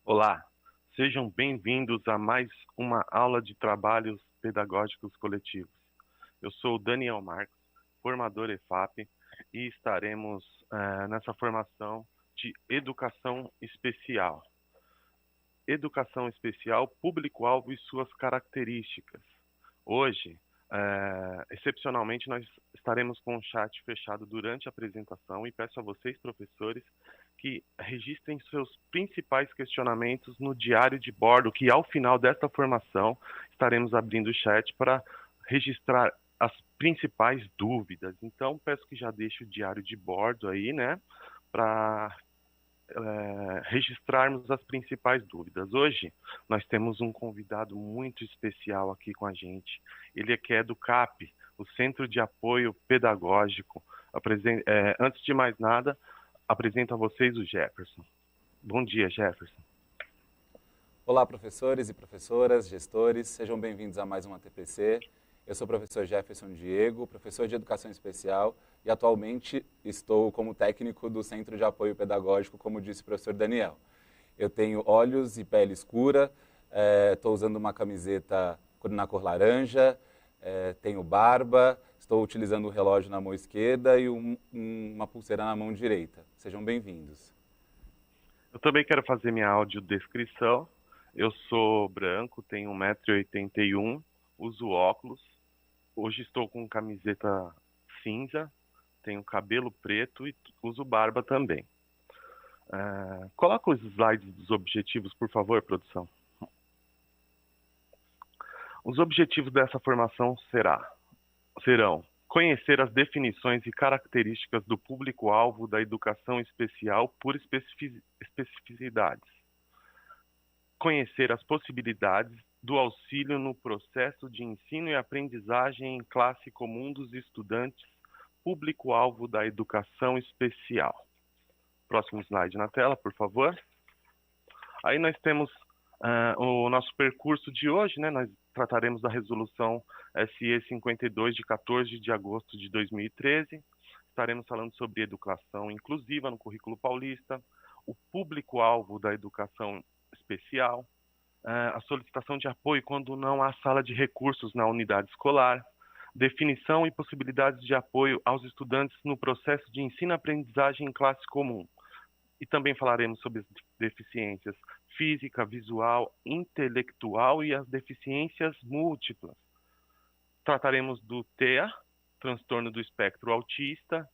Olá, sejam bem-vindos a mais uma aula de trabalhos pedagógicos coletivos. Eu sou o Daniel Marcos, formador EFAP, e estaremos nessa formação de educação especial. Educação especial, público-alvo e suas características. Hoje, excepcionalmente, nós estaremos com o chat fechado durante a apresentação e peço a vocês, professores, que registrem seus principais questionamentos no diário de bordo, que ao final desta formação estaremos abrindo o chat para registrar as principais dúvidas. Então, peço que já deixe o diário de bordo aí, né, para registrarmos as principais dúvidas. Hoje, nós temos um convidado muito especial aqui com a gente. Ele é que é do CAP, o Centro de Apoio Pedagógico. Antes de mais nada, apresento a vocês o Jefferson. Bom dia, Jefferson. Olá, professores e professoras, gestores, sejam bem-vindos a mais uma TPC. Eu sou o professor Jefferson Diego, professor de Educação Especial e atualmente estou como técnico do Centro de Apoio Pedagógico, como disse o professor Daniel. Eu tenho olhos e pele escura, estou usando uma camiseta na cor laranja, tenho barba, estou utilizando um relógio na mão esquerda e uma pulseira na mão direita. Sejam bem-vindos. Eu também quero fazer minha audiodescrição. Eu sou branco, tenho 1,81 m, uso óculos. Hoje estou com camiseta cinza, tenho cabelo preto e uso barba também. Coloca os slides dos objetivos, por favor, produção. Os objetivos dessa formação serão conhecer as definições e características do público-alvo da educação especial por especificidades. Conhecer as possibilidades do auxílio no processo de ensino e aprendizagem em classe comum dos estudantes, público-alvo da educação especial. Próximo slide na tela, por favor. Aí nós temos o nosso percurso de hoje, né? Nós trataremos da resolução SE 52 de 14 de agosto de 2013. Estaremos falando sobre educação inclusiva no currículo paulista, o público-alvo da educação especial, a solicitação de apoio quando não há sala de recursos na unidade escolar, definição e possibilidades de apoio aos estudantes no processo de ensino-aprendizagem em classe comum. E também falaremos sobre as deficiências física, visual, intelectual e as deficiências múltiplas. Trataremos do TEA, transtorno do espectro autista,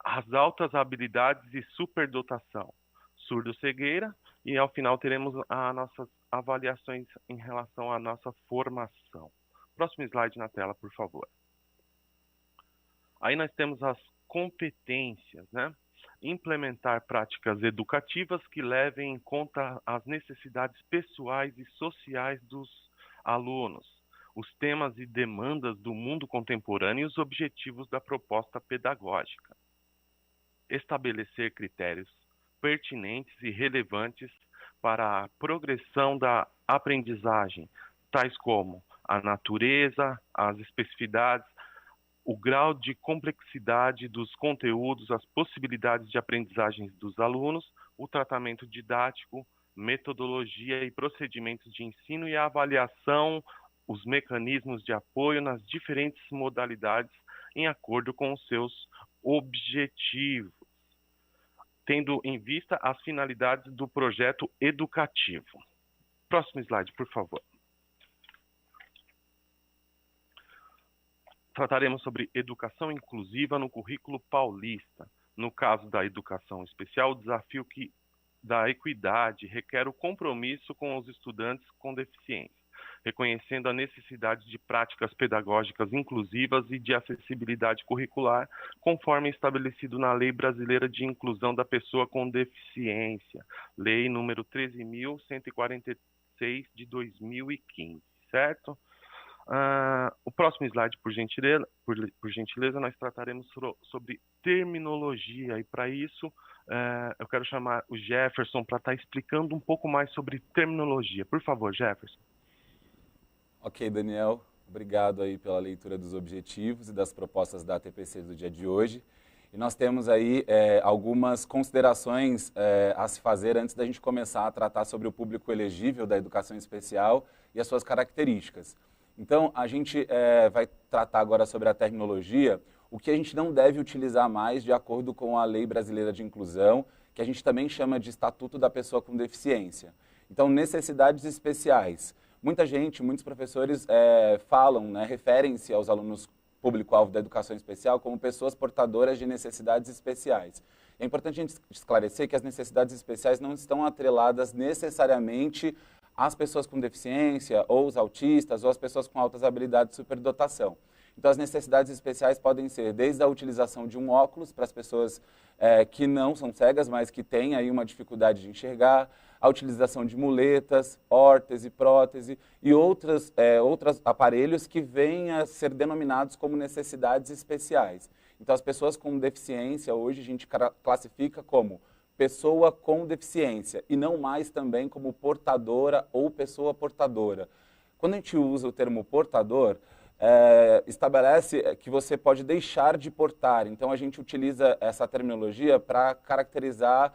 as altas habilidades e superdotação, surdo-cegueira, e ao final teremos as nossas avaliações em relação à nossa formação. Próximo slide na tela, por favor. Aí nós temos as competências, né? Implementar práticas educativas que levem em conta as necessidades pessoais e sociais dos alunos, os temas e demandas do mundo contemporâneo e os objetivos da proposta pedagógica. Estabelecer critérios pertinentes e relevantes para a progressão da aprendizagem, tais como a natureza, as especificidades, o grau de complexidade dos conteúdos, as possibilidades de aprendizagem dos alunos, o tratamento didático, metodologia e procedimentos de ensino e a avaliação, os mecanismos de apoio nas diferentes modalidades em acordo com os seus objetivos, tendo em vista as finalidades do projeto educativo. Próximo slide, por favor. Trataremos sobre educação inclusiva no currículo paulista. No caso da educação especial, o desafio da equidade requer o compromisso com os estudantes com deficiência, reconhecendo a necessidade de práticas pedagógicas inclusivas e de acessibilidade curricular, conforme estabelecido na Lei Brasileira de Inclusão da Pessoa com Deficiência, Lei número 13.146 de 2015, certo? O próximo slide, por gentileza, nós trataremos sobre terminologia, e para isso eu quero chamar o Jefferson para estar explicando um pouco mais sobre terminologia. Por favor, Jefferson. Ok, Daniel, obrigado aí pela leitura dos objetivos e das propostas da TPC do dia de hoje. E nós temos aí algumas considerações a se fazer antes da gente começar a tratar sobre o público elegível da educação especial e as suas características. Então, a gente vai tratar agora sobre a terminologia, o que a gente não deve utilizar mais de acordo com a Lei Brasileira de Inclusão, que a gente também chama de Estatuto da Pessoa com Deficiência. Então, necessidades especiais. Muitos professores falam, né, referem-se aos alunos público-alvo da educação especial como pessoas portadoras de necessidades especiais. É importante a gente esclarecer que as necessidades especiais não estão atreladas necessariamente às pessoas com deficiência, ou os autistas, ou as pessoas com altas habilidades de superdotação. Então, as necessidades especiais podem ser desde a utilização de um óculos para as pessoas que não são cegas, mas que têm aí uma dificuldade de enxergar, a utilização de muletas, órtese, prótese e outros aparelhos que vêm a ser denominados como necessidades especiais. Então, as pessoas com deficiência, hoje a gente classifica como pessoa com deficiência e não mais também como portadora ou pessoa portadora. Quando a gente usa o termo portador, estabelece que você pode deixar de portar. Então, a gente utiliza essa terminologia para caracterizar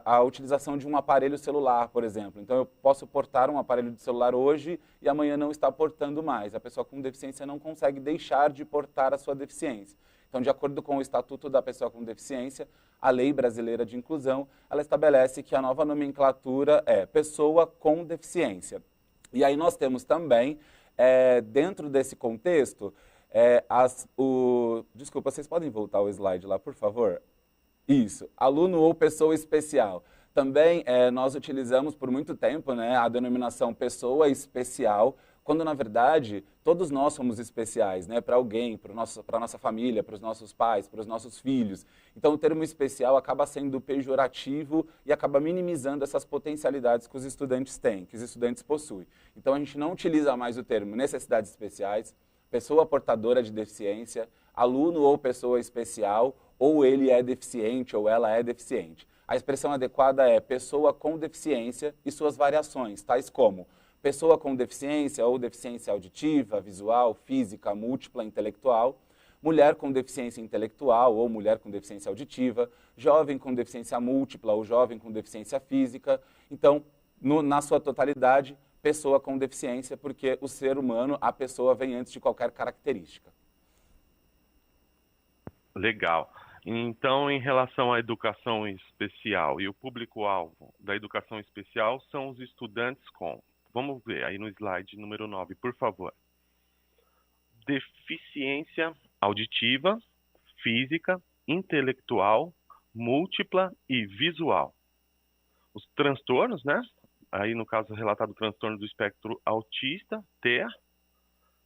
a utilização de um aparelho celular, por exemplo. Então, eu posso portar um aparelho de celular hoje e amanhã não estar portando mais. A pessoa com deficiência não consegue deixar de portar a sua deficiência. Então, de acordo com o Estatuto da Pessoa com Deficiência, a Lei Brasileira de Inclusão, ela estabelece que a nova nomenclatura é pessoa com deficiência. E aí nós temos também, dentro desse contexto, desculpa, vocês podem voltar o slide lá, por favor? Isso, aluno ou pessoa especial. Também nós utilizamos por muito tempo, né, a denominação pessoa especial, quando na verdade todos nós somos especiais, né, para alguém, para a nossa família, para os nossos pais, para os nossos filhos. Então o termo especial acaba sendo pejorativo e acaba minimizando essas potencialidades que os estudantes têm, que os estudantes possuem. Então a gente não utiliza mais o termo necessidades especiais, pessoa portadora de deficiência, aluno ou pessoa especial, ou ele é deficiente ou ela é deficiente. A expressão adequada é pessoa com deficiência e suas variações, tais como pessoa com deficiência ou deficiência auditiva, visual, física, múltipla, intelectual, mulher com deficiência intelectual ou mulher com deficiência auditiva, jovem com deficiência múltipla ou jovem com deficiência física. Então, na sua totalidade, pessoa com deficiência, porque o ser humano, a pessoa vem antes de qualquer característica. Legal. Então, em relação à educação especial e o público-alvo da educação especial são os estudantes com, vamos ver aí no slide número 9, por favor. Deficiência auditiva, física, intelectual, múltipla e visual. Os transtornos, né? Aí no caso relatado o transtorno do espectro autista, TEA,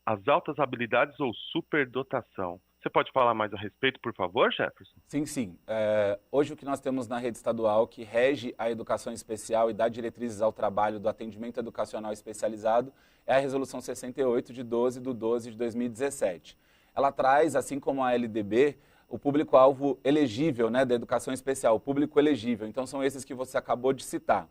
as altas habilidades ou superdotação. Você pode falar mais a respeito, por favor, Jefferson? Sim, sim. Hoje o que nós temos na rede estadual que rege a educação especial e dá diretrizes ao trabalho do atendimento educacional especializado é a Resolução 68 de 12 de 2017. Ela traz, assim como a LDB, o público-alvo elegível, né, da educação especial, o público elegível. Então são esses que você acabou de citar.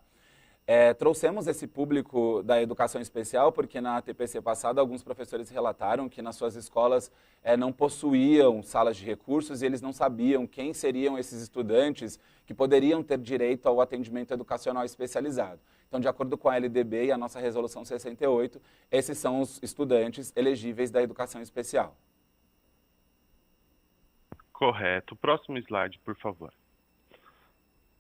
Trouxemos esse público da educação especial porque na TPC passada alguns professores relataram que nas suas escolas não possuíam salas de recursos e eles não sabiam quem seriam esses estudantes que poderiam ter direito ao atendimento educacional especializado. Então, de acordo com a LDB e a nossa Resolução 68, esses são os estudantes elegíveis da educação especial. Correto. Próximo slide, por favor.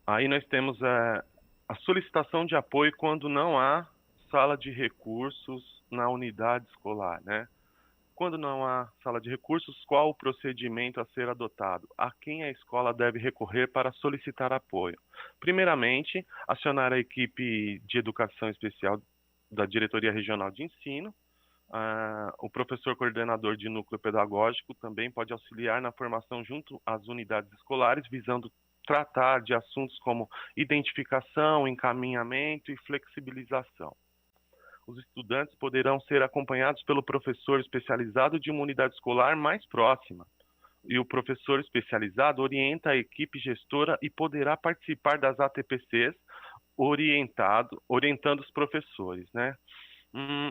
Aí nós temos a solicitação de apoio quando não há sala de recursos na unidade escolar, né? Quando não há sala de recursos, qual o procedimento a ser adotado? A quem a escola deve recorrer para solicitar apoio? Primeiramente, acionar a equipe de educação especial da Diretoria Regional de Ensino. O professor coordenador de núcleo pedagógico também pode auxiliar na formação junto às unidades escolares, visando tratar de assuntos como identificação, encaminhamento e flexibilização. Os estudantes poderão ser acompanhados pelo professor especializado de uma unidade escolar mais próxima. E o professor especializado orienta a equipe gestora e poderá participar das ATPCs orientando os professores, né?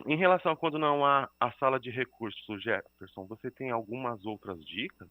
Em relação a quando não há a sala de recursos, Jefferson, você tem algumas outras dicas?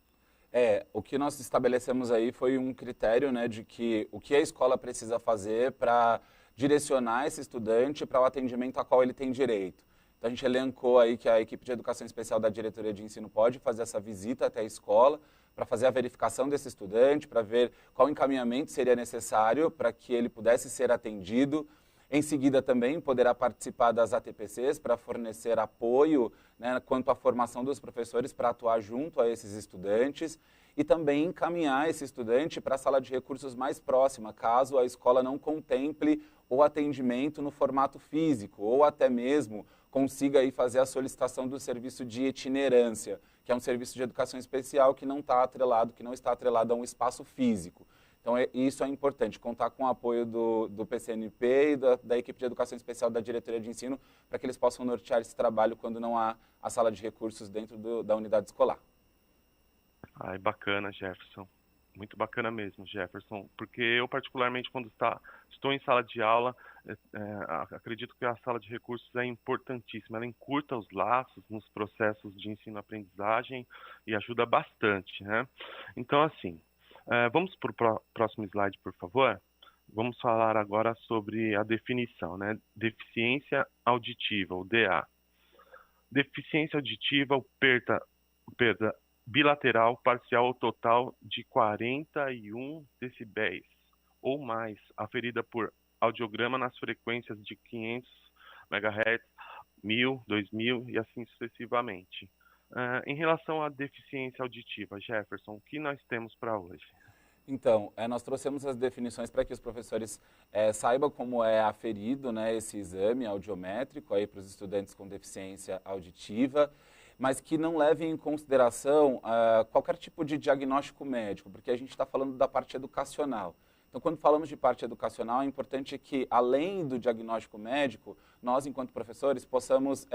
O que nós estabelecemos aí foi um critério, né, de que o que a escola precisa fazer para direcionar esse estudante para o atendimento a qual ele tem direito. Então a gente elencou aí que a equipe de educação especial da diretoria de ensino pode fazer essa visita até a escola para fazer a verificação desse estudante, para ver qual encaminhamento seria necessário para que ele pudesse ser atendido. Em seguida também poderá participar das ATPCs para fornecer apoio, né, quanto à formação dos professores para atuar junto a esses estudantes e também encaminhar esse estudante para a sala de recursos mais próxima, caso a escola não contemple o atendimento no formato físico ou até mesmo consiga aí fazer a solicitação do serviço de itinerância, que é um serviço de educação especial que não está atrelado a um espaço físico. Então, isso é importante, contar com o apoio do PCNP e da equipe de educação especial da diretoria de ensino para que eles possam nortear esse trabalho quando não há a sala de recursos dentro da unidade escolar. Ai, bacana, Jefferson. Muito bacana mesmo, Jefferson, porque eu particularmente quando estou em sala de aula, acredito que a sala de recursos é importantíssima, ela encurta os laços nos processos de ensino-aprendizagem e ajuda bastante, né? Então, assim, vamos para o próximo slide, por favor. Vamos falar agora sobre a definição, né? Deficiência auditiva, ou DA. Deficiência auditiva ou perda bilateral, parcial ou total de 41 decibéis ou mais, aferida por audiograma nas frequências de 500 MHz, 1000, 2000 e assim sucessivamente. Em relação à deficiência auditiva, Jefferson, o que nós temos para hoje? Então, nós trouxemos as definições para que os professores saibam como é aferido, né, esse exame audiométrico para os estudantes com deficiência auditiva, mas que não levem em consideração qualquer tipo de diagnóstico médico, porque a gente está falando da parte educacional. Então, quando falamos de parte educacional, é importante que, além do diagnóstico médico, nós, enquanto professores, possamos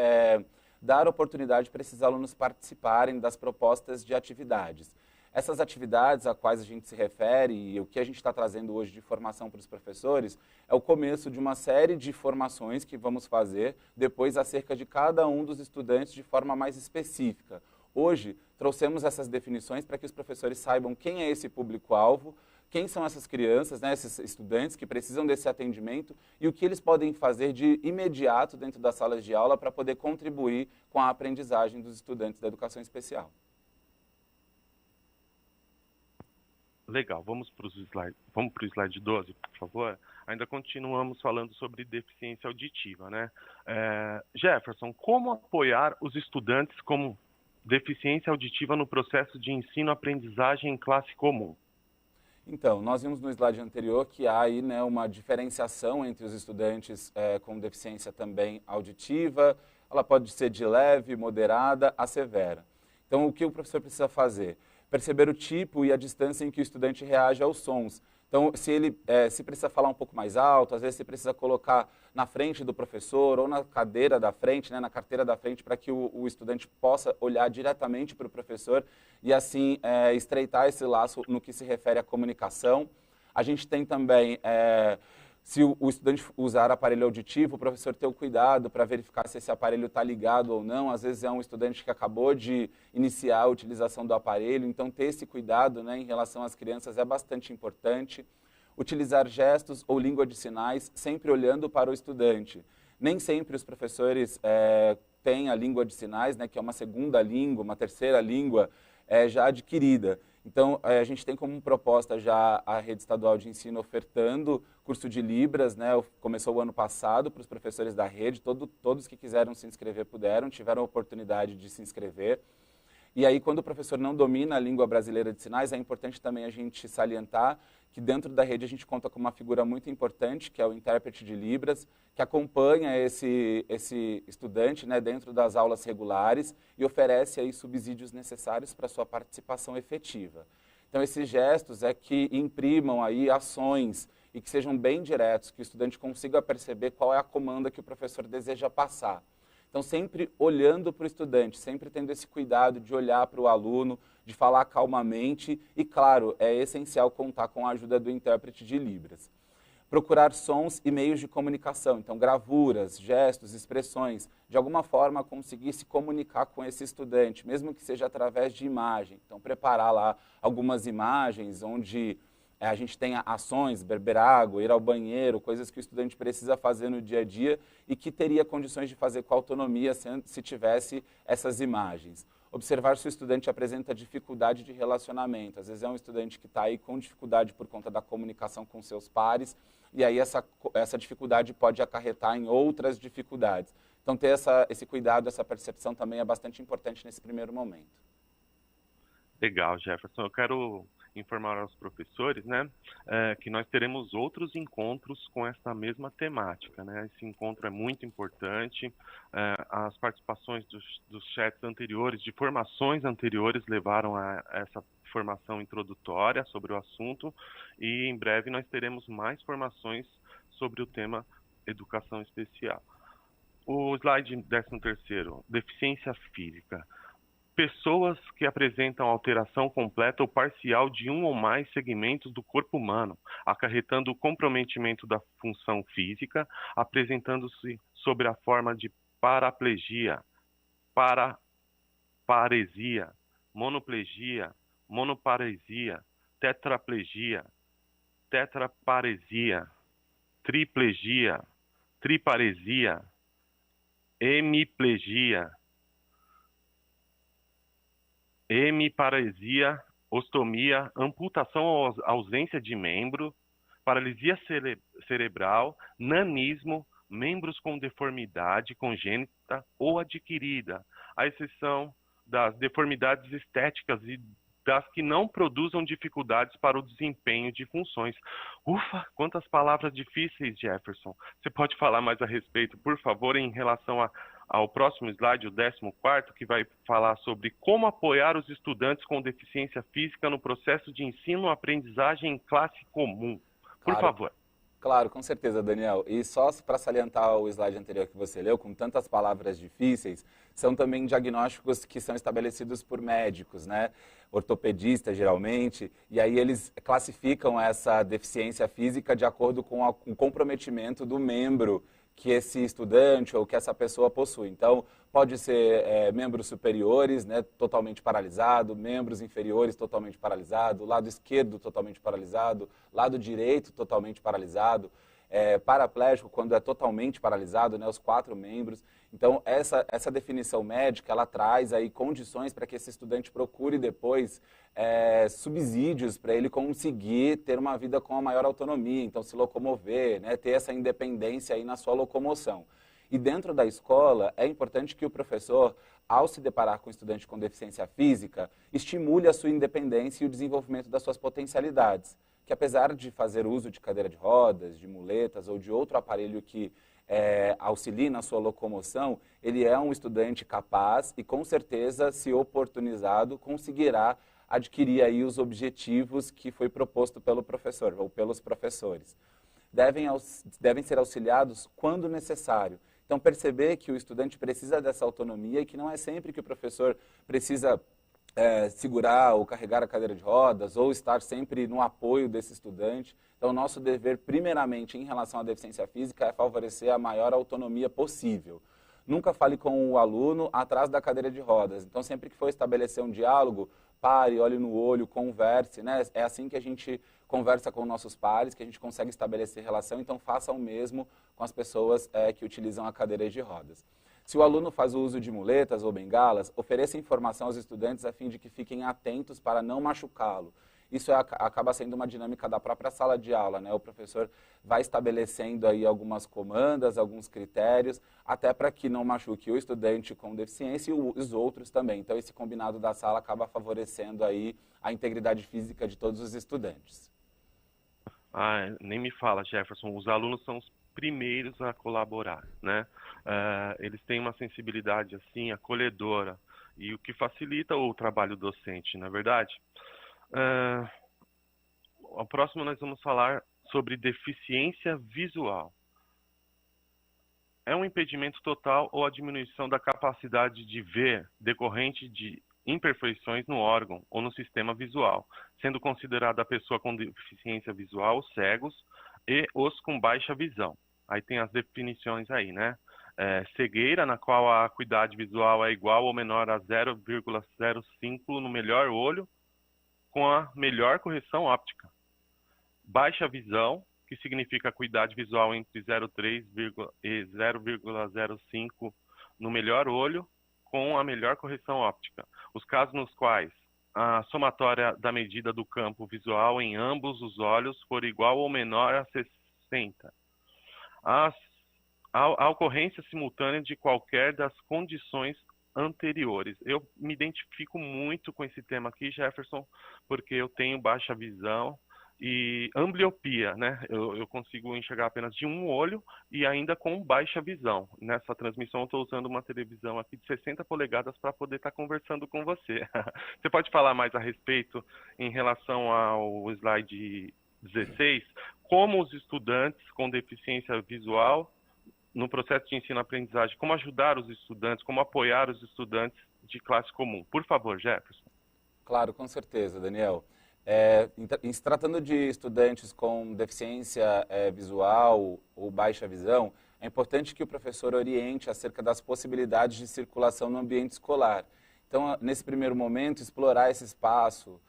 dar oportunidade para esses alunos participarem das propostas de atividades. Essas atividades a quais a gente se refere e o que a gente está trazendo hoje de formação para os professores é o começo de uma série de formações que vamos fazer depois acerca de cada um dos estudantes de forma mais específica. Hoje, trouxemos essas definições para que os professores saibam quem é esse público-alvo, quem são essas crianças, né, esses estudantes que precisam desse atendimento e o que eles podem fazer de imediato dentro das salas de aula para poder contribuir com a aprendizagem dos estudantes da educação especial. Legal, vamos para o slide 12, por favor. Ainda continuamos falando sobre deficiência auditiva, né? Jefferson, como apoiar os estudantes com deficiência auditiva no processo de ensino-aprendizagem em classe comum? Então, nós vimos no slide anterior que há aí, né, uma diferenciação entre os estudantes com deficiência também auditiva. Ela pode ser de leve, moderada a severa. Então, o que o professor precisa fazer? Perceber o tipo e a distância em que o estudante reage aos sons. Então, se ele se precisa falar um pouco mais alto, às vezes você precisa colocar na frente do professor ou na cadeira da frente, né, na carteira da frente, para que o estudante possa olhar diretamente para o professor e assim estreitar esse laço no que se refere à comunicação. A gente tem também, se o estudante usar aparelho auditivo, o professor ter o cuidado para verificar se esse aparelho está ligado ou não. Às vezes é um estudante que acabou de iniciar a utilização do aparelho, então ter esse cuidado, né, em relação às crianças é bastante importante. Utilizar gestos ou língua de sinais, sempre olhando para o estudante. Nem sempre os professores têm a língua de sinais, né, que é uma segunda língua, uma terceira língua já adquirida. Então, a gente tem como proposta já a Rede Estadual de Ensino ofertando curso de Libras, né? Começou o ano passado para os professores da rede, todos que quiseram se inscrever tiveram a oportunidade de se inscrever. E aí, quando o professor não domina a língua brasileira de sinais, é importante também a gente salientar que dentro da rede a gente conta com uma figura muito importante, que é o intérprete de Libras, que acompanha esse estudante, né, dentro das aulas regulares e oferece aí subsídios necessários para a sua participação efetiva. Então, esses gestos que imprimam aí ações e que sejam bem diretos, que o estudante consiga perceber qual é a comanda que o professor deseja passar. Então, sempre olhando para o estudante, sempre tendo esse cuidado de olhar para o aluno, de falar calmamente e, claro, é essencial contar com a ajuda do intérprete de Libras. procurar sons e meios de comunicação, então gravuras, gestos, expressões, de alguma forma conseguir se comunicar com esse estudante, mesmo que seja através de imagem. Então preparar lá algumas imagens onde a gente tenha ações, beber água, ir ao banheiro, coisas que o estudante precisa fazer no dia a dia e que teria condições de fazer com autonomia se tivesse essas imagens. Observar se o estudante apresenta dificuldade de relacionamento. Às vezes é um estudante que está aí com dificuldade por conta da comunicação com seus pares, e aí essa dificuldade pode acarretar em outras dificuldades. Então ter esse cuidado, essa percepção também é bastante importante nesse primeiro momento. Legal, Jefferson. Eu quero informar aos professores, né, que nós teremos outros encontros com essa mesma temática, né? Esse encontro é muito importante. As participações dos chats anteriores, de formações anteriores, levaram a essa formação introdutória sobre o assunto, e em breve nós teremos mais formações sobre o tema educação especial. O slide 13º, deficiência física. Pessoas que apresentam alteração completa ou parcial de um ou mais segmentos do corpo humano, acarretando o comprometimento da função física, apresentando-se sob a forma de paraplegia, paraparesia, monoplegia, monoparesia, tetraplegia, tetraparesia, triplegia, triparesia, hemiplegia, hemiparesia, ostomia, amputação ou ausência de membro, paralisia cerebral, nanismo, membros com deformidade congênita ou adquirida, à exceção das deformidades estéticas e das que não produzam dificuldades para o desempenho de funções. Ufa, quantas palavras difíceis, Jefferson. Você pode falar mais a respeito, por favor, em relação ao próximo slide, o 14º, que vai falar sobre como apoiar os estudantes com deficiência física no processo de ensino-aprendizagem em classe comum. Por favor. Claro, com certeza, Daniel. E só para salientar o slide anterior que você leu, com tantas palavras difíceis, são também diagnósticos que são estabelecidos por médicos, né? Ortopedistas, geralmente, e aí eles classificam essa deficiência física de acordo com o comprometimento do membro que esse estudante ou que essa pessoa possui. Então, pode ser membros superiores, né, totalmente paralisado, membros inferiores totalmente paralisado, lado esquerdo totalmente paralisado, lado direito totalmente paralisado, paraplégico quando é totalmente paralisado, né, os 4 membros. Então, essa definição médica, ela traz aí condições para que esse estudante procure depois subsídios para ele conseguir ter uma vida com a maior autonomia, então se locomover, né, ter essa independência aí na sua locomoção. E dentro da escola, é importante que o professor, ao se deparar com um estudante com deficiência física, estimule a sua independência e o desenvolvimento das suas potencialidades. Que apesar de fazer uso de cadeira de rodas, de muletas ou de outro aparelho que auxilie na sua locomoção, ele é um estudante capaz e com certeza, se oportunizado, conseguirá adquirir aí os objetivos que foi proposto pelo professor ou pelos professores. Devem ser auxiliados quando necessário. Então, perceber que o estudante precisa dessa autonomia e que não é sempre que o professor precisa segurar ou carregar a cadeira de rodas ou estar sempre no apoio desse estudante. Então, o nosso dever, primeiramente, em relação à deficiência física, é favorecer a maior autonomia possível. Nunca fale com o aluno atrás da cadeira de rodas. Então, sempre que for estabelecer um diálogo, pare, olhe no olho, converse, né? É assim que a gente conversa com nossos pares, que a gente consegue estabelecer relação, então faça o mesmo com as pessoas que utilizam a cadeira de rodas. Se o aluno faz o uso de muletas ou bengalas, ofereça informação aos estudantes a fim de que fiquem atentos para não machucá-lo. Isso acaba sendo uma dinâmica da própria sala de aula, né? O professor vai estabelecendo aí algumas comandas, alguns critérios, até para que não machuque o estudante com deficiência e os outros também. Então, esse combinado da sala acaba favorecendo aí a integridade física de todos os estudantes. Nem me fala, Jefferson, os alunos são os primeiros a colaborar, né? Eles têm uma sensibilidade assim acolhedora e o que facilita o trabalho docente, não é verdade? Ao próximo nós vamos falar sobre deficiência visual. É um impedimento total ou a diminuição da capacidade de ver decorrente de imperfeições no órgão ou no sistema visual, sendo considerada a pessoa com deficiência visual, cegos, e os com baixa visão. Aí tem as definições aí, né? Cegueira, na qual a acuidade visual é igual ou menor a 0,05 no melhor olho, com a melhor correção óptica. Baixa visão, que significa acuidade visual entre 0,3 e 0,05 no melhor olho, com a melhor correção óptica. Os casos nos quais a somatória da medida do campo visual em ambos os olhos for igual ou menor a 60. A ocorrência simultânea de qualquer das condições anteriores. Eu me identifico muito com esse tema aqui, Jefferson, porque eu tenho baixa visão e ambliopia, né? Eu consigo enxergar apenas de um olho e ainda com baixa visão. Nessa transmissão eu estou usando uma televisão aqui de 60 polegadas para poder estar conversando com você. Você pode falar mais a respeito em relação ao slide 16, como os estudantes com deficiência visual no processo de ensino-aprendizagem, como ajudar os estudantes, como apoiar os estudantes de classe comum. Por favor, Jefferson. Claro, com certeza, Daniel. Em se tratando de estudantes com deficiência visual ou baixa visão, é importante que o professor oriente acerca das possibilidades de circulação no ambiente escolar. Então, nesse primeiro momento, explorar esse espaço,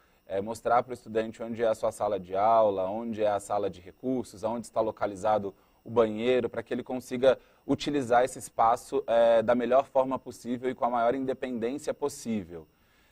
mostrar para o estudante onde é a sua sala de aula, onde é a sala de recursos, onde está localizado o banheiro, para que ele consiga utilizar esse espaço da melhor forma possível e com a maior independência possível.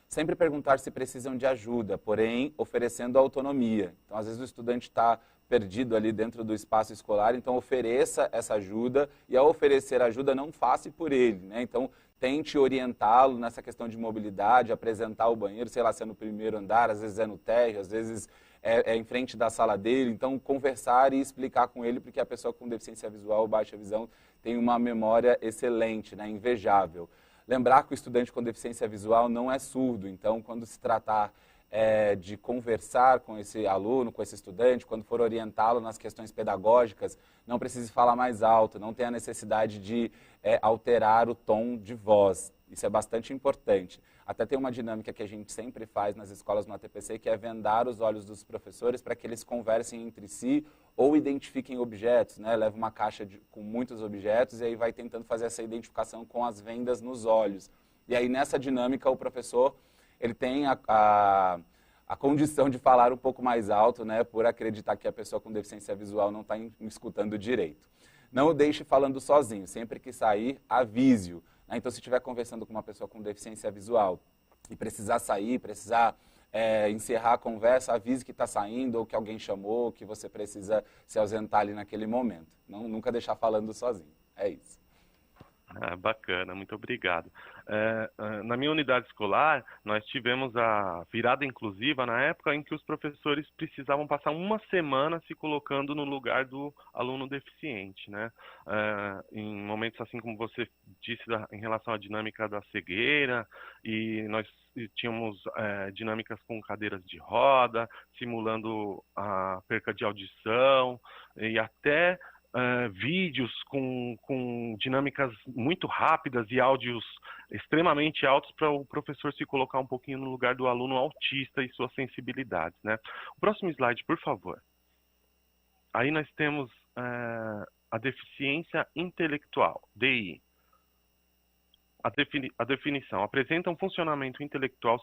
Sempre perguntar se precisam de ajuda, porém oferecendo autonomia. Então, às vezes o estudante está perdido ali dentro do espaço escolar, então ofereça essa ajuda e ao oferecer ajuda não faça por ele, né? Então, tente orientá-lo nessa questão de mobilidade, apresentar o banheiro, sei lá, se é no primeiro andar, às vezes é no térreo, às vezes é em frente da sala dele. Então, conversar e explicar com ele, porque a pessoa com deficiência visual ou baixa visão tem uma memória excelente, né? Invejável. Lembrar que o estudante com deficiência visual não é surdo, então, quando se tratar de conversar com esse aluno, com esse estudante, quando for orientá-lo nas questões pedagógicas, não precise falar mais alto, não tenha necessidade de alterar o tom de voz. Isso é bastante importante. Até tem uma dinâmica que a gente sempre faz nas escolas no ATPC, que é vendar os olhos dos professores para que eles conversem entre si ou identifiquem objetos, né? Leva uma caixa com muitos objetos e aí vai tentando fazer essa identificação com as vendas nos olhos. E aí, nessa dinâmica, o professor ele tem a condição de falar um pouco mais alto, né? Por acreditar que a pessoa com deficiência visual não está escutando direito. Não o deixe falando sozinho. Sempre que sair, avise-o. Então, se estiver conversando com uma pessoa com deficiência visual e precisar sair, precisar encerrar a conversa, avise que está saindo ou que alguém chamou, que você precisa se ausentar ali naquele momento. Nunca deixar falando sozinho. É isso. Bacana, muito obrigado. Na minha unidade escolar, nós tivemos a virada inclusiva na época em que os professores precisavam passar uma semana se colocando no lugar do aluno deficiente, né? Em momentos assim como você disse em relação à dinâmica da cegueira, e nós tínhamos dinâmicas com cadeiras de roda, simulando a perca de audição, e até vídeos com dinâmicas muito rápidas e áudios extremamente altos para o professor se colocar um pouquinho no lugar do aluno autista e suas sensibilidades, né? O próximo slide, por favor. Aí nós temos a deficiência intelectual, DI. A definição apresenta um funcionamento intelectual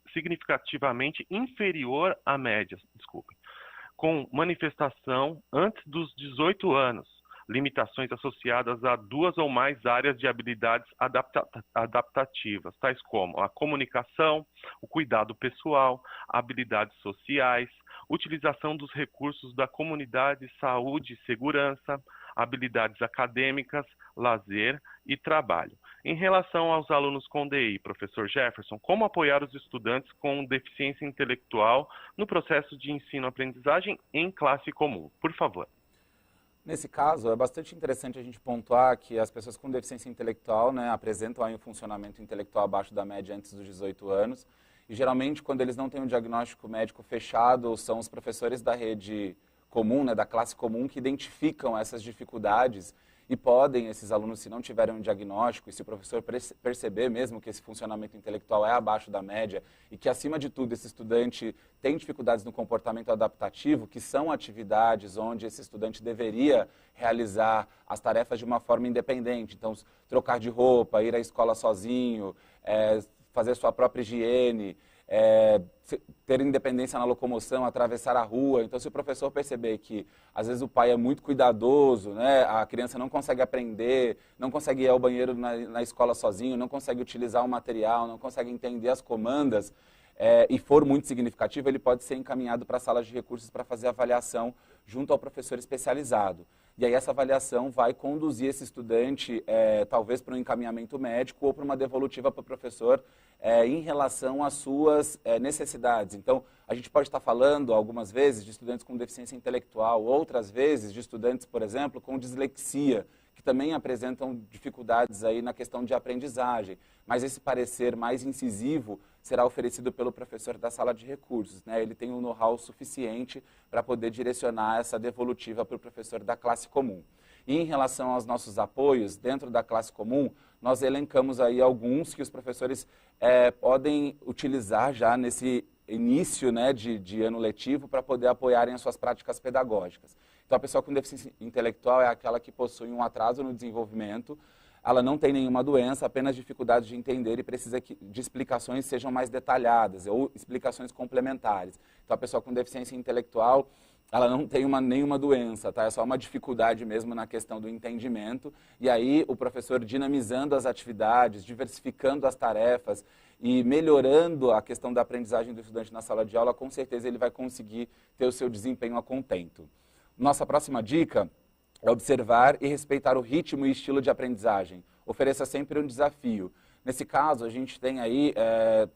significativamente inferior à média, com manifestação antes dos 18 anos, limitações associadas a 2 ou mais áreas de habilidades adaptativas, tais como a comunicação, o cuidado pessoal, habilidades sociais, utilização dos recursos da comunidade, saúde e segurança, habilidades acadêmicas, lazer e trabalho. Em relação aos alunos com DI, professor Jefferson, como apoiar os estudantes com deficiência intelectual no processo de ensino-aprendizagem em classe comum? Por favor. Nesse caso, é bastante interessante a gente pontuar que as pessoas com deficiência intelectual, né, apresentam aí um funcionamento intelectual abaixo da média antes dos 18 anos. E geralmente, quando eles não têm um diagnóstico médico fechado, são os professores da rede comum, né, da classe comum, que identificam essas dificuldades e podem, esses alunos, se não tiverem um diagnóstico e se o professor perceber mesmo que esse funcionamento intelectual é abaixo da média e que, acima de tudo, esse estudante tem dificuldades no comportamento adaptativo, que são atividades onde esse estudante deveria realizar as tarefas de uma forma independente. Então, trocar de roupa, ir à escola sozinho, fazer sua própria higiene, ter independência na locomoção, atravessar a rua. Então, se o professor perceber que, às vezes, o pai é muito cuidadoso, né, a criança não consegue aprender, não consegue ir ao banheiro na escola sozinho, não consegue utilizar o material, não consegue entender as comandas, e for muito significativo, ele pode ser encaminhado para a sala de recursos para fazer avaliação junto ao professor especializado. E aí essa avaliação vai conduzir esse estudante, talvez para um encaminhamento médico ou para uma devolutiva para o professor em relação às suas necessidades. Então, a gente pode estar falando, algumas vezes, de estudantes com deficiência intelectual, outras vezes de estudantes, por exemplo, com dislexia, que também apresentam dificuldades aí na questão de aprendizagem. Mas esse parecer mais incisivo será oferecido pelo professor da sala de recursos, né? Ele tem um know-how suficiente para poder direcionar essa devolutiva para o professor da classe comum. E em relação aos nossos apoios, dentro da classe comum, nós elencamos aí alguns que os professores podem utilizar já nesse início, né, de ano letivo para poder apoiarem as suas práticas pedagógicas. Então, a pessoa com deficiência intelectual é aquela que possui um atraso no desenvolvimento, ela não tem nenhuma doença, apenas dificuldade de entender e precisa de explicações que sejam mais detalhadas ou explicações complementares. Então, a pessoa com deficiência intelectual, ela não tem nenhuma doença, tá? É só uma dificuldade mesmo na questão do entendimento. E aí, o professor dinamizando as atividades, diversificando as tarefas e melhorando a questão da aprendizagem do estudante na sala de aula, com certeza ele vai conseguir ter o seu desempenho a contento. Nossa próxima dica é observar e respeitar o ritmo e estilo de aprendizagem. Ofereça sempre um desafio. Nesse caso, a gente tem aí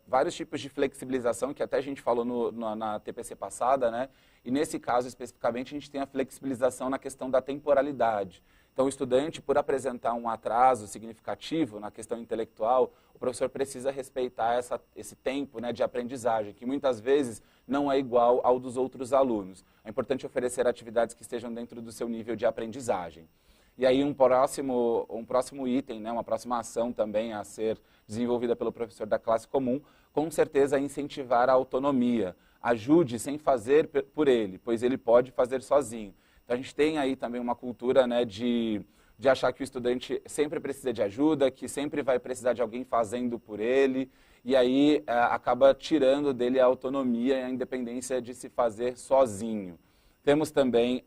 vários tipos de flexibilização, que até a gente falou na TPC passada, né? E nesse caso, especificamente, a gente tem a flexibilização na questão da temporalidade. Então, o estudante, por apresentar um atraso significativo na questão intelectual, o professor precisa respeitar esse tempo, né, de aprendizagem, que muitas vezes não é igual ao dos outros alunos. É importante oferecer atividades que estejam dentro do seu nível de aprendizagem. E aí um próximo item, né, uma próxima ação também a ser desenvolvida pelo professor da classe comum, com certeza é incentivar a autonomia. Ajude sem fazer por ele, pois ele pode fazer sozinho. Então, a gente tem aí também uma cultura, né, de achar que o estudante sempre precisa de ajuda, que sempre vai precisar de alguém fazendo por ele, e aí acaba tirando dele a autonomia e a independência de se fazer sozinho. Temos também,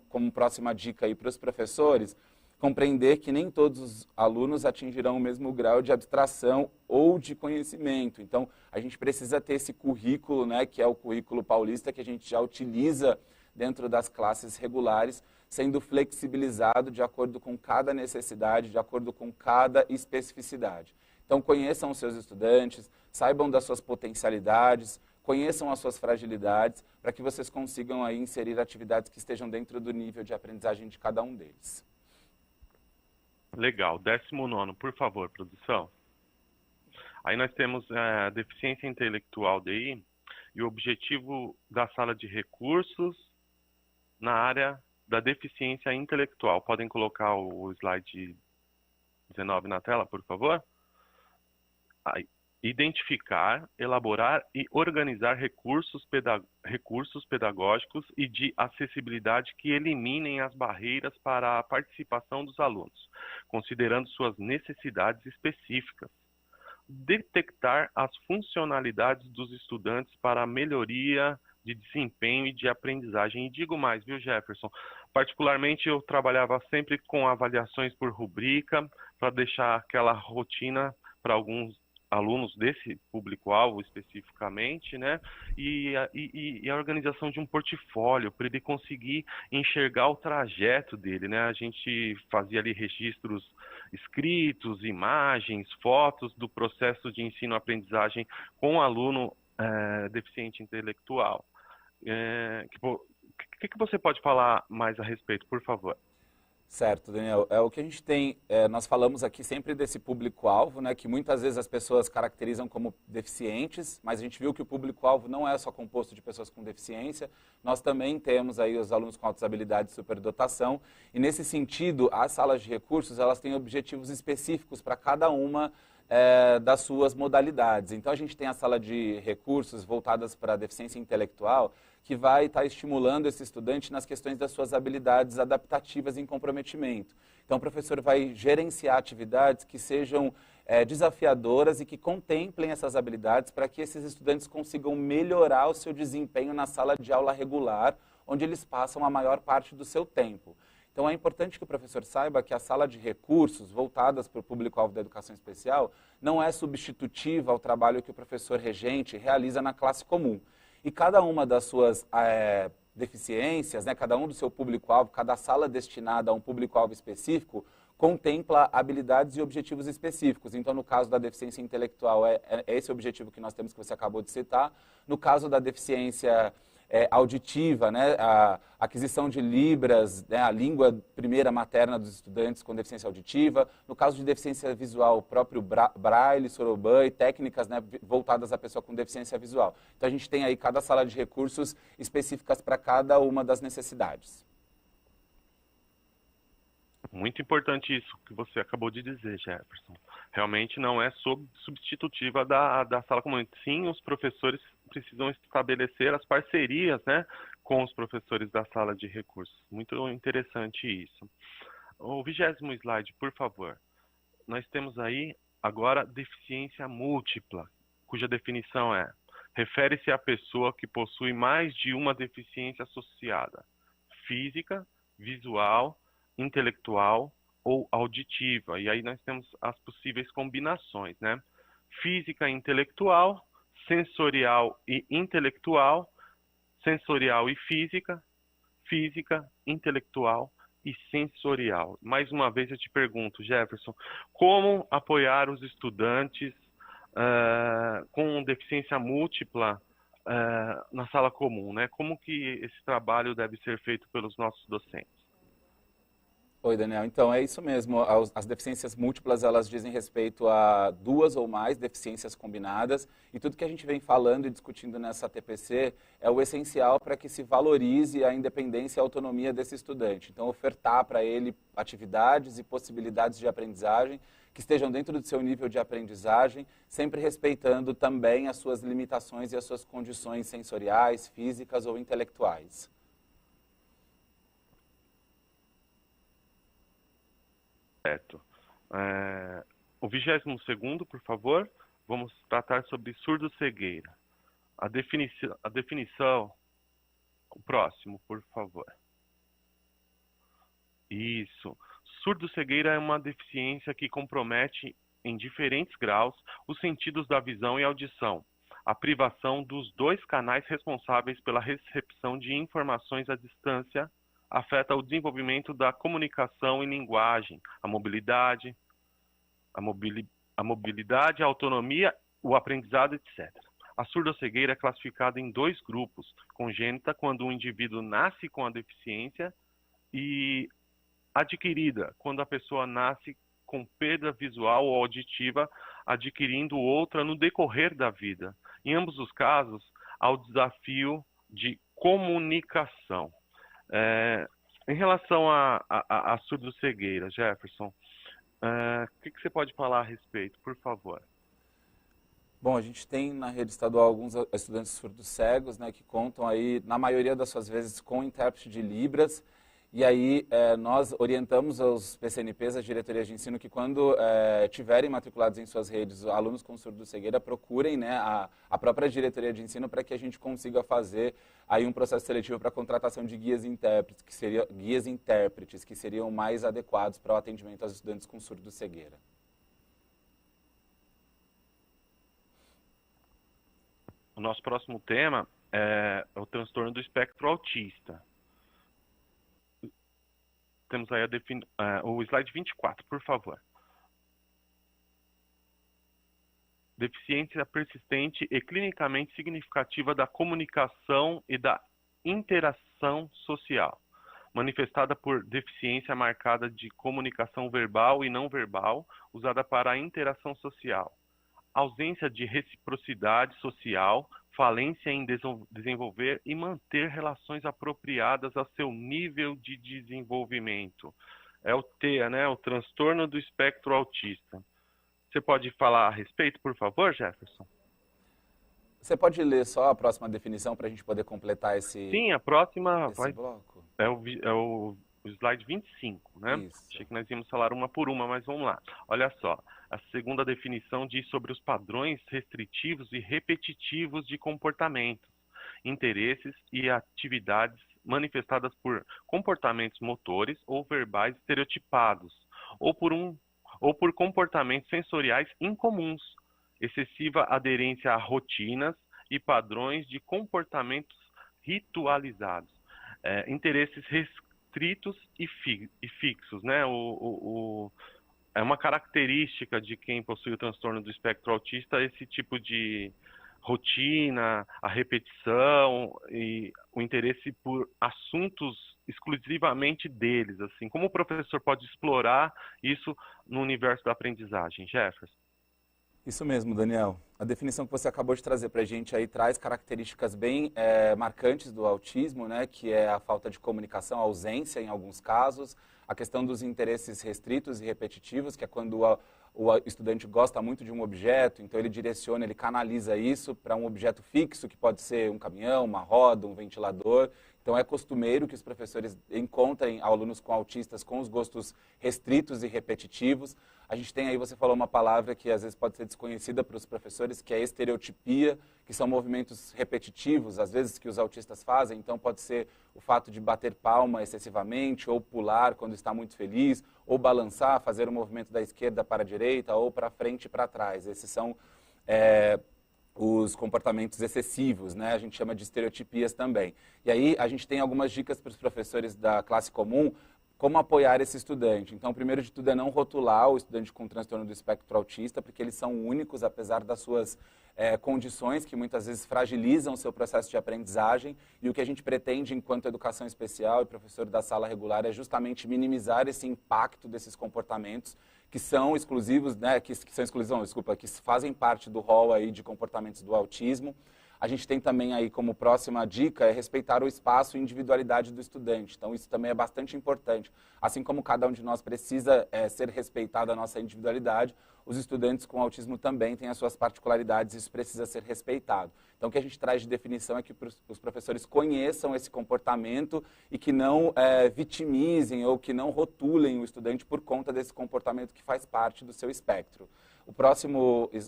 como próxima dica aí para os professores, compreender que nem todos os alunos atingirão o mesmo grau de abstração ou de conhecimento. Então, a gente precisa ter esse currículo, né, que é o currículo paulista, que a gente já utiliza dentro das classes regulares, sendo flexibilizado de acordo com cada necessidade, de acordo com cada especificidade. Então, conheçam os seus estudantes, saibam das suas potencialidades, conheçam as suas fragilidades, para que vocês consigam aí inserir atividades que estejam dentro do nível de aprendizagem de cada um deles. Legal. 19º, por favor, produção. Aí nós temos a deficiência intelectual DI e o objetivo da sala de recursos na área da deficiência intelectual. Podem colocar o slide 19 na tela, por favor? Aí, identificar, elaborar e organizar recursos pedagógicos e de acessibilidade que eliminem as barreiras para a participação dos alunos, considerando suas necessidades específicas. Detectar as funcionalidades dos estudantes para a melhoria de desempenho e de aprendizagem. E digo mais, viu, Jefferson? Particularmente, eu trabalhava sempre com avaliações por rubrica, para deixar aquela rotina para alguns alunos desse público-alvo especificamente, né? E a organização de um portfólio, para ele conseguir enxergar o trajeto dele, né? A gente fazia ali registros escritos, imagens, fotos do processo de ensino-aprendizagem com o aluno deficiente intelectual. O que você pode falar mais a respeito, por favor? Certo, Daniel. É o que a gente tem, nós falamos aqui sempre desse público-alvo, né, que muitas vezes as pessoas caracterizam como deficientes, mas a gente viu que o público-alvo não é só composto de pessoas com deficiência, nós também temos aí os alunos com altas habilidades e superdotação, e nesse sentido, as salas de recursos, elas têm objetivos específicos para cada uma das suas modalidades. Então, a gente tem a sala de recursos voltadas para a deficiência intelectual, que vai estar estimulando esse estudante nas questões das suas habilidades adaptativas em comprometimento. Então, o professor vai gerenciar atividades que sejam desafiadoras e que contemplem essas habilidades para que esses estudantes consigam melhorar o seu desempenho na sala de aula regular, onde eles passam a maior parte do seu tempo. Então, é importante que o professor saiba que a sala de recursos, voltadas para o público-alvo da educação especial, não é substitutiva ao trabalho que o professor regente realiza na classe comum. E cada uma das suas deficiências, né, cada um do seu público-alvo, cada sala destinada a um público-alvo específico, contempla habilidades e objetivos específicos. Então, no caso da deficiência intelectual, é esse o objetivo que nós temos, que você acabou de citar. No caso da deficiência auditiva, né, a aquisição de libras, né, a língua primeira materna dos estudantes com deficiência auditiva. No caso de deficiência visual, o próprio braille, soroban e técnicas, né, voltadas à pessoa com deficiência visual. Então, a gente tem aí cada sala de recursos específicas para cada uma das necessidades. Muito importante isso que você acabou de dizer, Jefferson. Realmente não é substitutiva da sala comum. Sim, os professores precisam estabelecer as parcerias, né, com os professores da sala de recursos. Muito interessante isso. O 20º slide, por favor. Nós temos aí agora deficiência múltipla, cuja definição é: refere-se à pessoa que possui mais de uma deficiência associada, física, visual, intelectual ou auditiva. E aí nós temos as possíveis combinações, né? Física e intelectual, sensorial e intelectual, sensorial e física, física, intelectual e sensorial. Mais uma vez eu te pergunto, Jefferson, como apoiar os estudantes com deficiência múltipla na sala comum, né? Como que esse trabalho deve ser feito pelos nossos docentes? Oi, Daniel. Então, é isso mesmo. As deficiências múltiplas, elas dizem respeito a duas ou mais deficiências combinadas. E tudo que a gente vem falando e discutindo nessa TPC é o essencial para que se valorize a independência e a autonomia desse estudante. Então, ofertar para ele atividades e possibilidades de aprendizagem que estejam dentro do seu nível de aprendizagem, sempre respeitando também as suas limitações e as suas condições sensoriais, físicas ou intelectuais. Certo. O 22º, por favor, vamos tratar sobre surdo-cegueira. A definição, o próximo, por favor. Isso. Surdo-cegueira é uma deficiência que compromete em diferentes graus os sentidos da visão e audição. A privação dos dois canais responsáveis pela recepção de informações à distância afeta o desenvolvimento da comunicação e linguagem, a mobilidade, a autonomia, o aprendizado, etc. A surdo-cegueira é classificada em dois grupos: congênita, quando o indivíduo nasce com a deficiência, e adquirida, quando a pessoa nasce com perda visual ou auditiva, adquirindo outra no decorrer da vida. Em ambos os casos, há o desafio de comunicação. Em relação à surdo-cegueira, Jefferson, o que você pode falar a respeito, por favor? Bom, a gente tem na rede estadual alguns estudantes surdos cegos, né, que contam aí, na maioria das suas vezes, com intérprete de Libras. E aí nós orientamos aos PCNPs, as diretorias de ensino, que quando tiverem matriculados em suas redes alunos com surdo-cegueira, procurem, né, a própria diretoria de ensino para que a gente consiga fazer aí um processo seletivo para a contratação de guias intérpretes, que seriam mais adequados para o atendimento aos estudantes com surdo-cegueira. O nosso próximo tema é o transtorno do espectro autista. Temos aí o slide 24, por favor. Deficiência persistente e clinicamente significativa da comunicação e da interação social. manifestada por deficiência marcada de comunicação verbal e não verbal, usada para a interação social. Ausência de reciprocidade social, falência em desenvolver e manter relações apropriadas ao seu nível de desenvolvimento. É o TEA, né? O transtorno do espectro autista. Você pode falar a respeito, por favor, Jefferson? Você pode ler só a próxima definição para a gente poder completar esse, Sim, a próxima bloco? é o slide 25, né? Isso. Achei que nós íamos falar uma por uma, mas vamos lá. Olha só, a segunda definição diz sobre os padrões restritivos e repetitivos de comportamentos, interesses e atividades manifestadas por comportamentos motores ou verbais estereotipados, ou por comportamentos sensoriais incomuns, excessiva aderência a rotinas e padrões de comportamentos ritualizados, interesses restritos e fixos, né? É uma característica de quem possui o transtorno do espectro autista esse tipo de rotina, a repetição e o interesse por assuntos exclusivamente deles, assim. Como o professor pode explorar isso no universo da aprendizagem, Jefferson? Isso mesmo, Daniel. A definição que você acabou de trazer para a gente aí traz características bem marcantes do autismo, né? Que é a falta de comunicação, a ausência em alguns casos, a questão dos interesses restritos e repetitivos, que é quando o estudante gosta muito de um objeto, então ele direciona, ele canaliza isso para um objeto fixo, que pode ser um caminhão, uma roda, um ventilador. Então é costumeiro que os professores encontrem alunos com autistas com os gostos restritos e repetitivos. A gente tem aí, você falou uma palavra que às vezes pode ser desconhecida para os professores, que é estereotipia, que são movimentos repetitivos, às vezes que os autistas fazem. Então pode ser o fato de bater palma excessivamente, ou pular quando está muito feliz, ou balançar, fazer o movimento da esquerda para a direita, ou para frente e para trás. Esses são os comportamentos excessivos, né? A gente chama de estereotipias também. E aí a gente tem algumas dicas para os professores da classe comum, como apoiar esse estudante. Então, primeiro de tudo é não rotular o estudante com transtorno do espectro autista, porque eles são únicos, apesar das suas condições, que muitas vezes fragilizam o seu processo de aprendizagem. E o que a gente pretende, enquanto educação especial e professor da sala regular, é justamente minimizar esse impacto desses comportamentos que são exclusivos, né, que fazem parte do rol aí de comportamentos do autismo. A gente tem também aí como próxima dica respeitar o espaço e individualidade do estudante. Então isso também é bastante importante. Assim como cada um de nós precisa ser respeitado a nossa individualidade, os estudantes com autismo também têm as suas particularidades e isso precisa ser respeitado. Então o que a gente traz de definição é que os professores conheçam esse comportamento e que não vitimizem ou que não rotulem o estudante por conta desse comportamento que faz parte do seu espectro.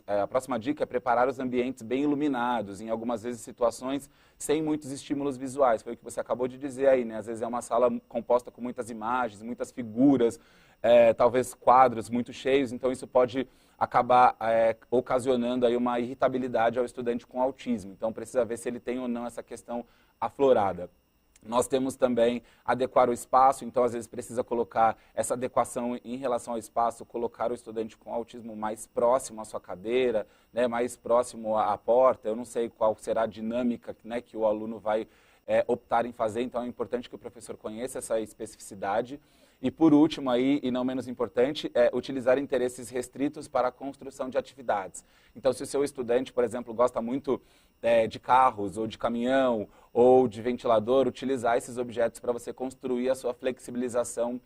A próxima dica é preparar os ambientes bem iluminados, em algumas vezes situações sem muitos estímulos visuais. Foi o que você acabou de dizer aí, né? Às vezes é uma sala composta com muitas imagens, muitas figuras, talvez quadros muito cheios, então isso pode acabar ocasionando aí uma irritabilidade ao estudante com autismo. Então precisa ver se ele tem ou não essa questão aflorada. Nós temos também adequar o espaço, então às vezes precisa colocar essa adequação em relação ao espaço, colocar o estudante com autismo mais próximo à sua cadeira, né, mais próximo à porta. Eu não sei qual será a dinâmica, né, que o aluno vai optar em fazer, então é importante que o professor conheça essa especificidade. E por último, aí, e não menos importante, utilizar interesses restritos para a construção de atividades. Então, se o seu estudante, por exemplo, gosta muito de carros, ou de caminhão, ou de ventilador, utilizar esses objetos para você construir a sua flexibilização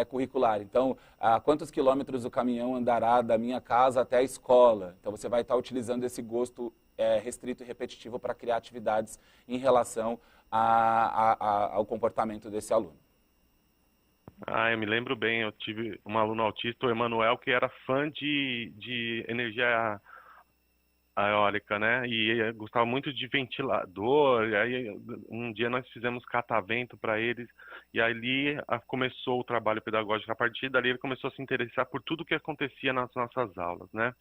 curricular. Então, a quantos quilômetros o caminhão andará da minha casa até a escola? Então, você vai estar utilizando esse gosto restrito e repetitivo para criar atividades em relação ao comportamento desse aluno. Eu me lembro bem, eu tive um aluno autista, o Emanuel, que era fã de energia eólica, né? E gostava muito de ventilador. E aí um dia nós fizemos catavento para eles e ali começou o trabalho pedagógico. A partir dali ele começou a se interessar por tudo que acontecia nas nossas aulas, né?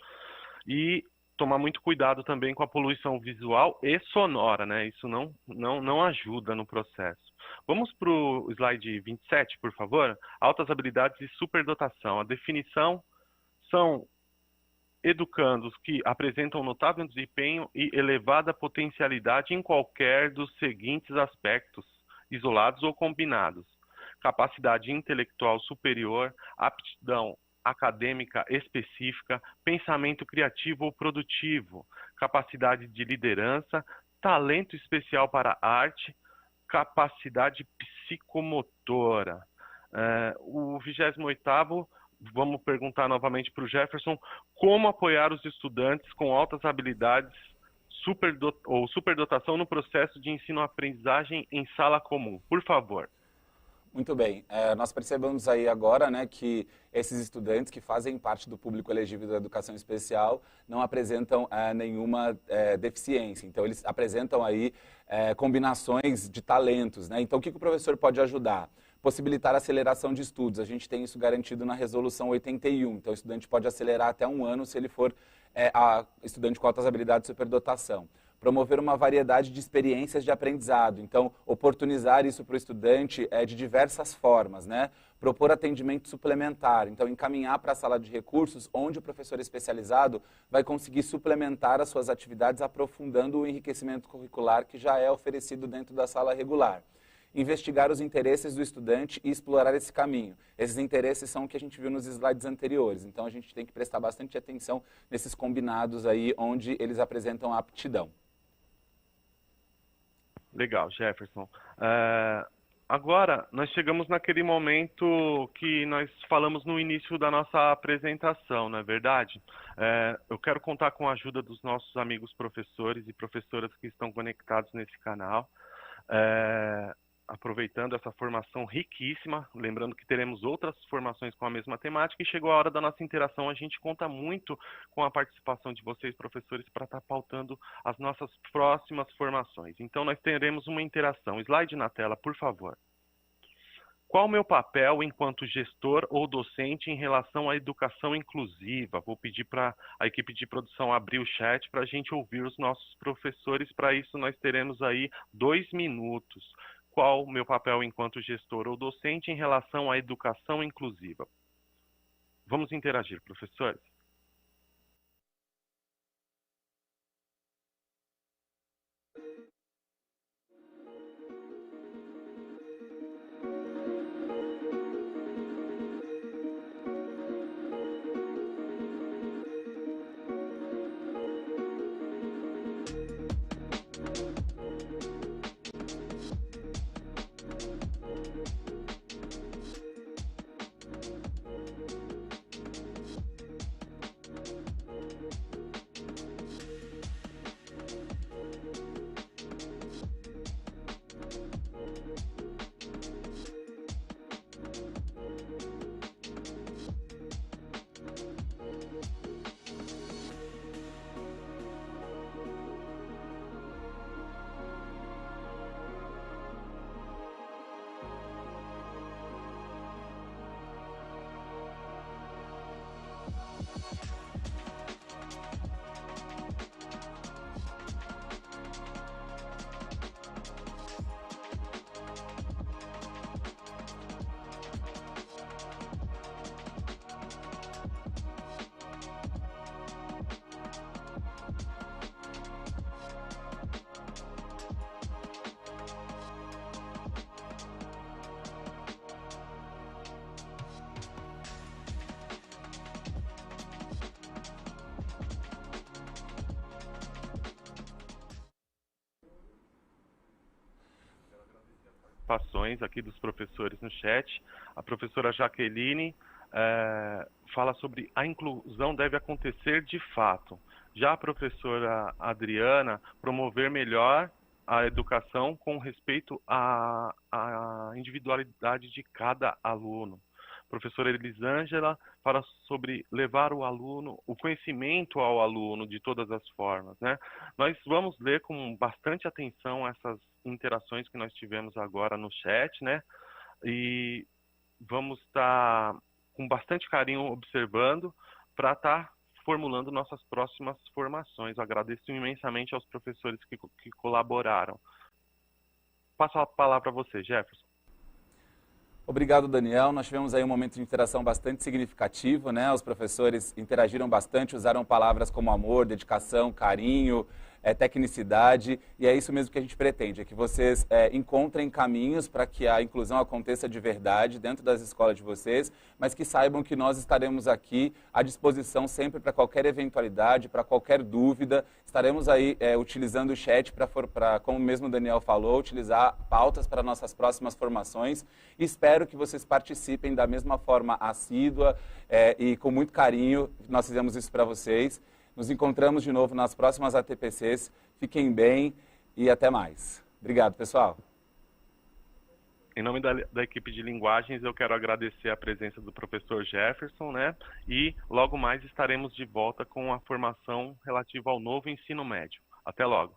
E tomar muito cuidado também com a poluição visual e sonora, né? Isso não ajuda no processo. Vamos para o slide 27, por favor. Altas habilidades e superdotação. A definição são educandos que apresentam notável desempenho e elevada potencialidade em qualquer dos seguintes aspectos, isolados ou combinados. capacidade intelectual superior, aptidão acadêmica específica, pensamento criativo ou produtivo, capacidade de liderança, talento especial para a arte, capacidade psicomotora. O 28º, vamos perguntar novamente para o Jefferson, como apoiar os estudantes com altas habilidades ou superdotação no processo de ensino-aprendizagem em sala comum. Por favor. Muito bem. Nós percebemos aí agora, né, que esses estudantes que fazem parte do público elegível da educação especial não apresentam nenhuma deficiência. Então, eles apresentam aí combinações de talentos, né? Então, o que o professor pode ajudar? Possibilitar a aceleração de estudos. A gente tem isso garantido na Resolução 81. Então, o estudante pode acelerar até 1 ano se ele for estudante com altas habilidades de superdotação. Promover uma variedade de experiências de aprendizado. Então, oportunizar isso para o estudante de diversas formas, né? Propor atendimento suplementar. Então, encaminhar para a sala de recursos, onde o professor especializado vai conseguir suplementar as suas atividades, aprofundando o enriquecimento curricular que já é oferecido dentro da sala regular. Investigar os interesses do estudante e explorar esse caminho. Esses interesses são o que a gente viu nos slides anteriores. Então, a gente tem que prestar bastante atenção nesses combinados aí, onde eles apresentam a aptidão. Legal, Jefferson. Agora, nós chegamos naquele momento que nós falamos no início da nossa apresentação, não é verdade? Eu quero contar com a ajuda dos nossos amigos professores e professoras que estão conectados nesse canal. Aproveitando essa formação riquíssima, lembrando que teremos outras formações com a mesma temática, e chegou a hora da nossa interação. A gente conta muito com a participação de vocês, professores, para estar pautando as nossas próximas formações. Então, nós teremos uma interação. Slide na tela, por favor. Qual o meu papel enquanto gestor ou docente em relação à educação inclusiva? Vou pedir para a equipe de produção abrir o chat para a gente ouvir os nossos professores. Para isso, nós teremos aí 2 minutos. Qual o meu papel enquanto gestor ou docente em relação à educação inclusiva? Vamos interagir, professores. Participações aqui dos professores no chat. A professora Jaqueline fala sobre a inclusão deve acontecer de fato. Já a professora Adriana, promover melhor a educação com respeito à individualidade de cada aluno. A professora Elisângela fala sobre levar o aluno, o conhecimento ao aluno de todas as formas, né? Nós vamos ler com bastante atenção essas interações que nós tivemos agora no chat, né? E vamos estar com bastante carinho observando para estar formulando nossas próximas formações. Eu agradeço imensamente aos professores que colaboraram. Passo a palavra para você, Jefferson. Obrigado, Daniel. Nós tivemos aí um momento de interação bastante significativo, né? Os professores interagiram bastante, usaram palavras como amor, dedicação, carinho, tecnicidade, e é isso mesmo que a gente pretende, é que vocês encontrem caminhos para que a inclusão aconteça de verdade dentro das escolas de vocês, mas que saibam que nós estaremos aqui à disposição sempre para qualquer eventualidade, para qualquer dúvida. Estaremos aí utilizando o chat para, como mesmo o Daniel falou, utilizar pautas para nossas próximas formações. Espero que vocês participem da mesma forma assídua e com muito carinho. Nós fizemos isso para vocês. Nos encontramos de novo nas próximas ATPCs. Fiquem bem e até mais. Obrigado, pessoal. Em nome da equipe de linguagens, eu quero agradecer a presença do professor Jefferson, né? E logo mais estaremos de volta com a formação relativa ao novo ensino médio. Até logo.